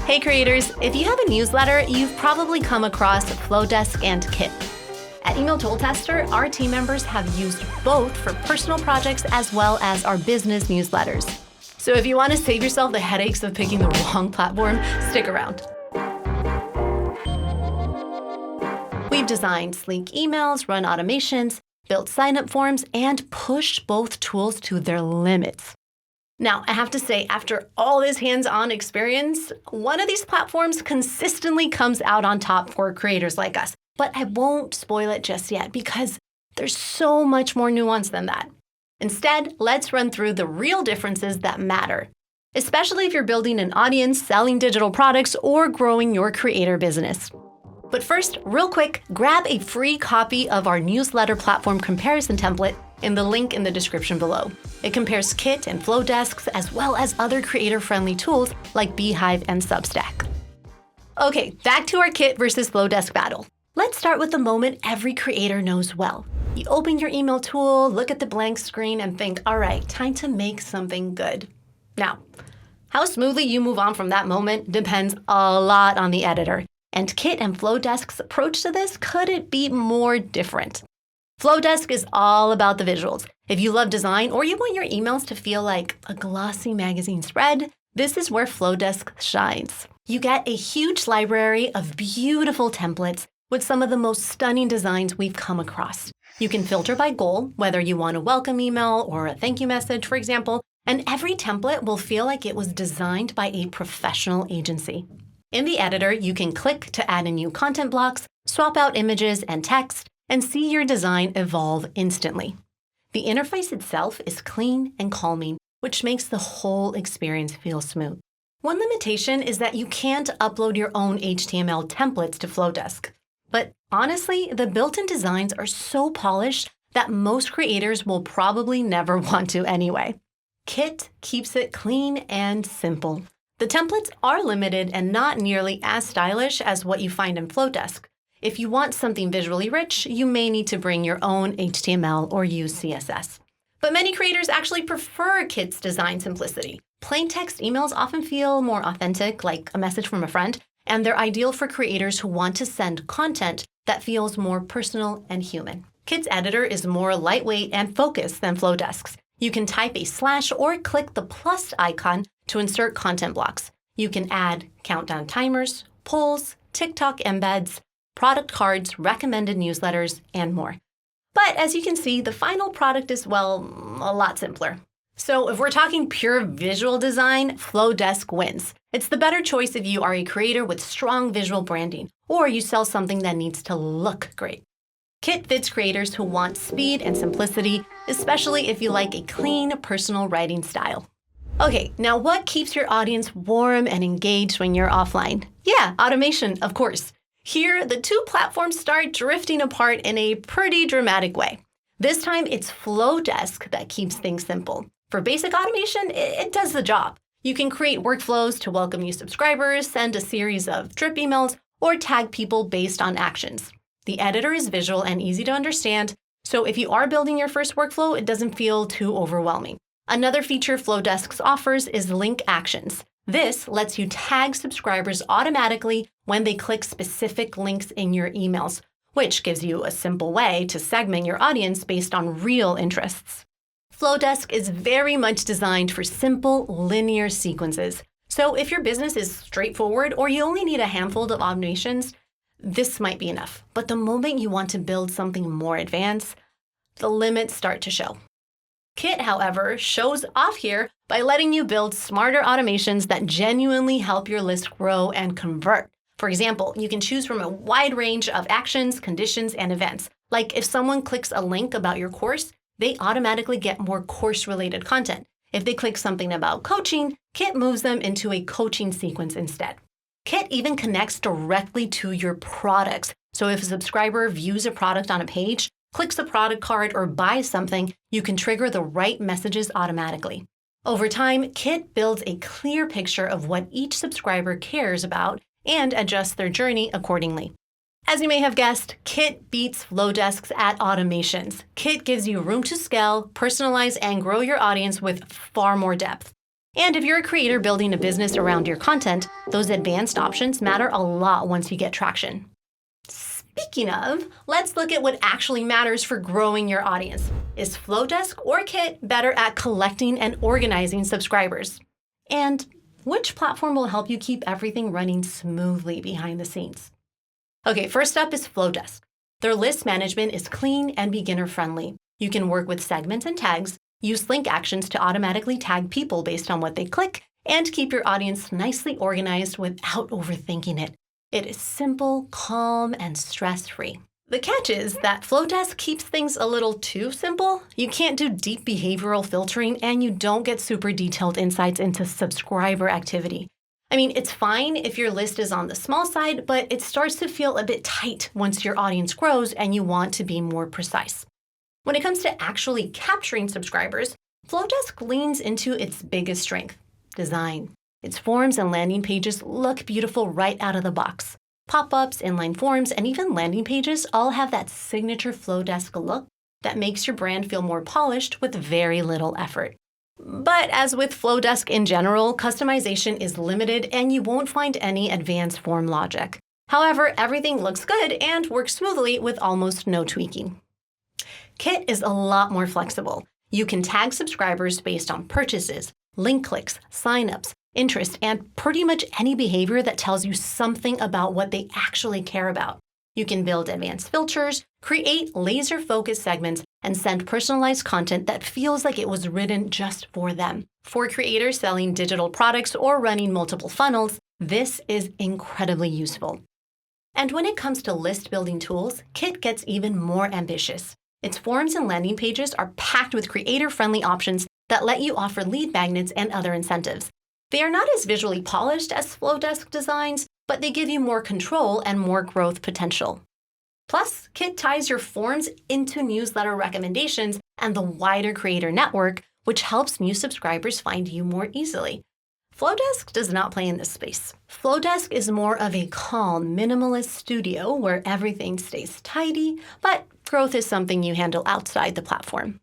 Hey creators, if you have a newsletter, you've probably come across Flodesk and Kit. At Email Tool Tester, our team members have used both for personal projects as well as our business newsletters. So if you want to save yourself the headaches of picking the wrong platform, stick around. We've designed sleek emails, run automations, built sign-up forms, and pushed both tools to their limits. Now, I have to say, after all this hands-on experience, one of these platforms consistently comes out on top for creators like us. But I won't spoil it just yet because there's so much more nuance than that. Instead, let's run through the real differences that matter, especially if you're building an audience, selling digital products, or growing your creator business. But first, real quick, grab a free copy of our newsletter platform comparison template in the link in the description below. It compares Kit and Flodesks as well as other creator-friendly tools like Beehive and Substack. Okay, back to our Kit versus Flodesk battle. Let's start with the moment every creator knows well. You open your email tool, look at the blank screen, and think, all right, time to make something good. Now, how smoothly you move on from that moment depends a lot on the editor. And Kit and Flodesk's approach to this couldn't be more different. Flodesk is all about the visuals. If you love design or you want your emails to feel like a glossy magazine spread, this is where Flodesk shines. You get a huge library of beautiful templates with some of the most stunning designs we've come across. You can filter by goal, whether you want a welcome email or a thank you message, for example, and every template will feel like it was designed by a professional agency. In the editor, you can click to add in new content blocks, swap out images and text, and see your design evolve instantly. The interface itself is clean and calming, which makes the whole experience feel smooth. One limitation is that you can't upload your own HTML templates to Flodesk. But honestly, the built-in designs are so polished that most creators will probably never want to anyway. Kit keeps it clean and simple. The templates are limited and not nearly as stylish as what you find in Flodesk. If you want something visually rich, you may need to bring your own HTML or use CSS. But many creators actually prefer Kit's design simplicity. Plain text emails often feel more authentic, like a message from a friend, and they're ideal for creators who want to send content that feels more personal and human. Kit's editor is more lightweight and focused than Flodesk's. You can type a slash or click the plus icon to insert content blocks. You can add countdown timers, polls, TikTok embeds, product cards, recommended newsletters, and more. But as you can see, the final product is, well, a lot simpler. So if we're talking pure visual design, Flodesk wins. It's the better choice if you are a creator with strong visual branding, or you sell something that needs to look great. Kit fits creators who want speed and simplicity, especially if you like a clean, personal writing style. Okay, now what keeps your audience warm and engaged when you're offline? Yeah, automation, of course. Here, the two platforms start drifting apart in a pretty dramatic way. This time, it's Flodesk that keeps things simple. For basic automation, it does the job. You can create workflows to welcome new subscribers, send a series of drip emails, or tag people based on actions. The editor is visual and easy to understand, so if you are building your first workflow, it doesn't feel too overwhelming. Another feature Flodesk offers is link actions. This lets you tag subscribers automatically when they click specific links in your emails, which gives you a simple way to segment your audience based on real interests. Flodesk is very much designed for simple, linear sequences. So if your business is straightforward or you only need a handful of automations, this might be enough. But the moment you want to build something more advanced, the limits start to show. Kit, however, shows off here by letting you build smarter automations that genuinely help your list grow and convert. For example, you can choose from a wide range of actions, conditions, and events. Like if someone clicks a link about your course, they automatically get more course-related content. If they click something about coaching, Kit moves them into a coaching sequence instead. Kit even connects directly to your products. So if a subscriber views a product on a page, clicks a product card, or buys something, you can trigger the right messages automatically. Over time, Kit builds a clear picture of what each subscriber cares about and adjusts their journey accordingly. As you may have guessed, Kit beats Flodesk's at automations. Kit gives you room to scale, personalize, and grow your audience with far more depth. And if you're a creator building a business around your content, those advanced options matter a lot once you get traction. Speaking of, let's look at what actually matters for growing your audience. Is Flodesk or Kit better at collecting and organizing subscribers? And which platform will help you keep everything running smoothly behind the scenes? Okay, first up is Flodesk. Their list management is clean and beginner-friendly. You can work with segments and tags, use link actions to automatically tag people based on what they click, and keep your audience nicely organized without overthinking it. It is simple, calm, and stress-free. The catch is that Flodesk keeps things a little too simple. You can't do deep behavioral filtering, and you don't get super detailed insights into subscriber activity. I mean, it's fine if your list is on the small side, but it starts to feel a bit tight once your audience grows and you want to be more precise. When it comes to actually capturing subscribers, Flodesk leans into its biggest strength, design. Its forms and landing pages look beautiful right out of the box. Pop-ups, inline forms, and even landing pages all have that signature Flodesk look that makes your brand feel more polished with very little effort. But as with Flodesk in general, customization is limited and you won't find any advanced form logic. However, everything looks good and works smoothly with almost no tweaking. Kit is a lot more flexible. You can tag subscribers based on purchases, link clicks, signups, interest, and pretty much any behavior that tells you something about what they actually care about. You can build advanced filters, create laser-focused segments, and send personalized content that feels like it was written just for them. For creators selling digital products or running multiple funnels, this is incredibly useful. And when it comes to list building tools, Kit gets even more ambitious. Its forms and landing pages are packed with creator-friendly options that let you offer lead magnets and other incentives. They are not as visually polished as Flodesk designs, but they give you more control and more growth potential. Plus, Kit ties your forms into newsletter recommendations and the wider creator network, which helps new subscribers find you more easily. Flodesk does not play in this space. Flodesk is more of a calm, minimalist studio where everything stays tidy, but growth is something you handle outside the platform.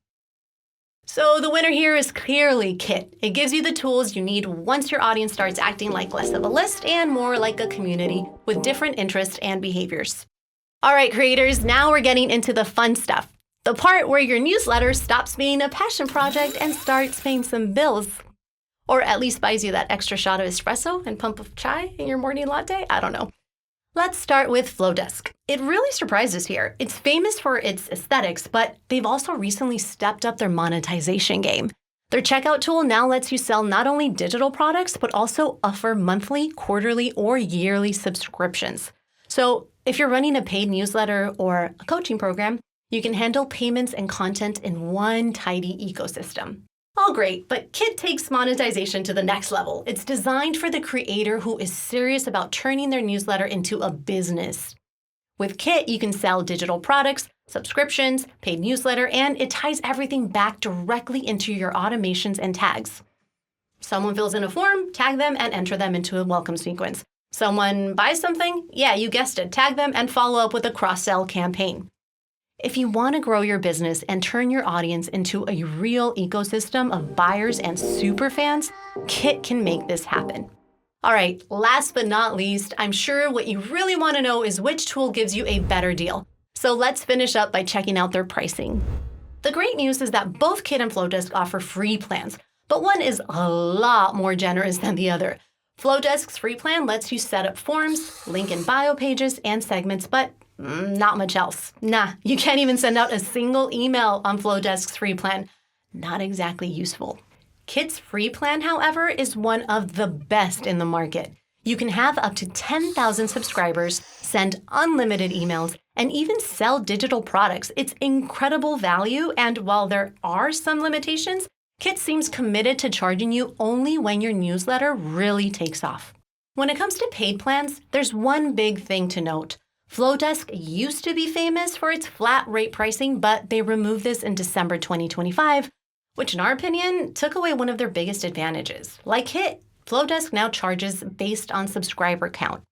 So the winner here is clearly Kit. It gives you the tools you need once your audience starts acting like less of a list and more like a community with different interests and behaviors. All right, creators, now we're getting into the fun stuff. The part where your newsletter stops being a passion project and starts paying some bills. Or at least buys you that extra shot of espresso and pump of chai in your morning latte. I don't know. Let's start with Flodesk. It really surprises here. It's famous for its aesthetics, but they've also recently stepped up their monetization game. Their checkout tool now lets you sell not only digital products, but also offer monthly, quarterly, or yearly subscriptions. So if you're running a paid newsletter or a coaching program, you can handle payments and content in one tidy ecosystem. All great, but Kit takes monetization to the next level. It's designed for the creator who is serious about turning their newsletter into a business. With Kit, you can sell digital products, subscriptions, paid newsletter, and it ties everything back directly into your automations and tags. Someone fills in a form, tag them, and enter them into a welcome sequence. Someone buys something? Yeah, you guessed it. Tag them and follow up with a cross-sell campaign. If you want to grow your business and turn your audience into a real ecosystem of buyers and super fans, Kit can make this happen. All right, last but not least, I'm sure what you really want to know is which tool gives you a better deal. So let's finish up by checking out their pricing. The great news is that both Kit and Flodesk offer free plans, but one is a lot more generous than the other. Flodesk's free plan lets you set up forms, link in bio pages, and segments, but not much else. Nah, you can't even send out a single email on Flodesk's free plan. Not exactly useful. Kit's free plan, however, is one of the best in the market. You can have up to 10,000 subscribers, send unlimited emails, and even sell digital products. It's incredible value, and while there are some limitations, Kit seems committed to charging you only when your newsletter really takes off. When it comes to paid plans, there's one big thing to note. Flodesk used to be famous for its flat rate pricing, but they removed this in December 2025, which in our opinion took away one of their biggest advantages. Like Kit, Flodesk now charges based on subscriber count.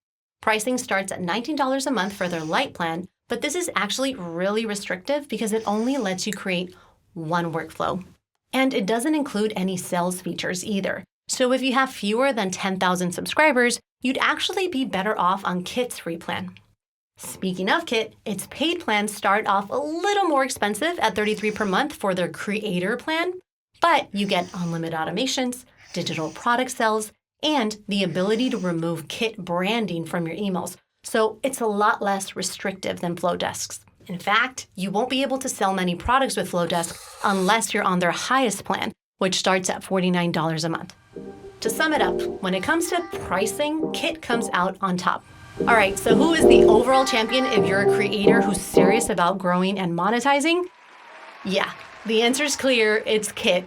Pricing starts at $19 a month for their light plan, but this is actually really restrictive because it only lets you create one workflow. And it doesn't include any sales features either. So if you have fewer than 10,000 subscribers, you'd actually be better off on Kit's free plan. Speaking of Kit, its paid plans start off a little more expensive at $33 per month for their creator plan, but you get unlimited automations, digital product sales, and the ability to remove Kit branding from your emails. So it's a lot less restrictive than Flodesk's. In fact, you won't be able to sell many products with Flodesk unless you're on their highest plan, which starts at $49 a month. To sum it up, when it comes to pricing, Kit comes out on top. All right, so who is the overall champion if you're a creator who's serious about growing and monetizing? Yeah, the answer's clear, it's Kit.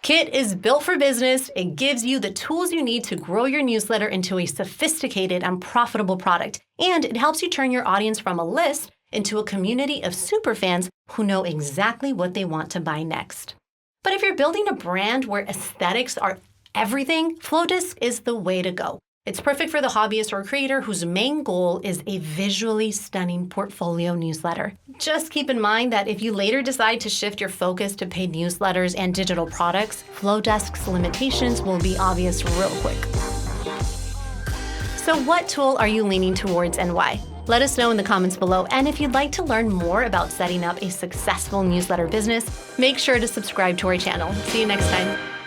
Kit is built for business. It gives you the tools you need to grow your newsletter into a sophisticated and profitable product. And it helps you turn your audience from a list into a community of superfans who know exactly what they want to buy next. But if you're building a brand where aesthetics are everything, Flodesk is the way to go. It's perfect for the hobbyist or creator whose main goal is a visually stunning portfolio newsletter. Just keep in mind that if you later decide to shift your focus to paid newsletters and digital products, Flodesk's limitations will be obvious real quick. So what tool are you leaning towards and why? Let us know in the comments below, and if you'd like to learn more about setting up a successful newsletter business, make sure to subscribe to our channel. See you next time.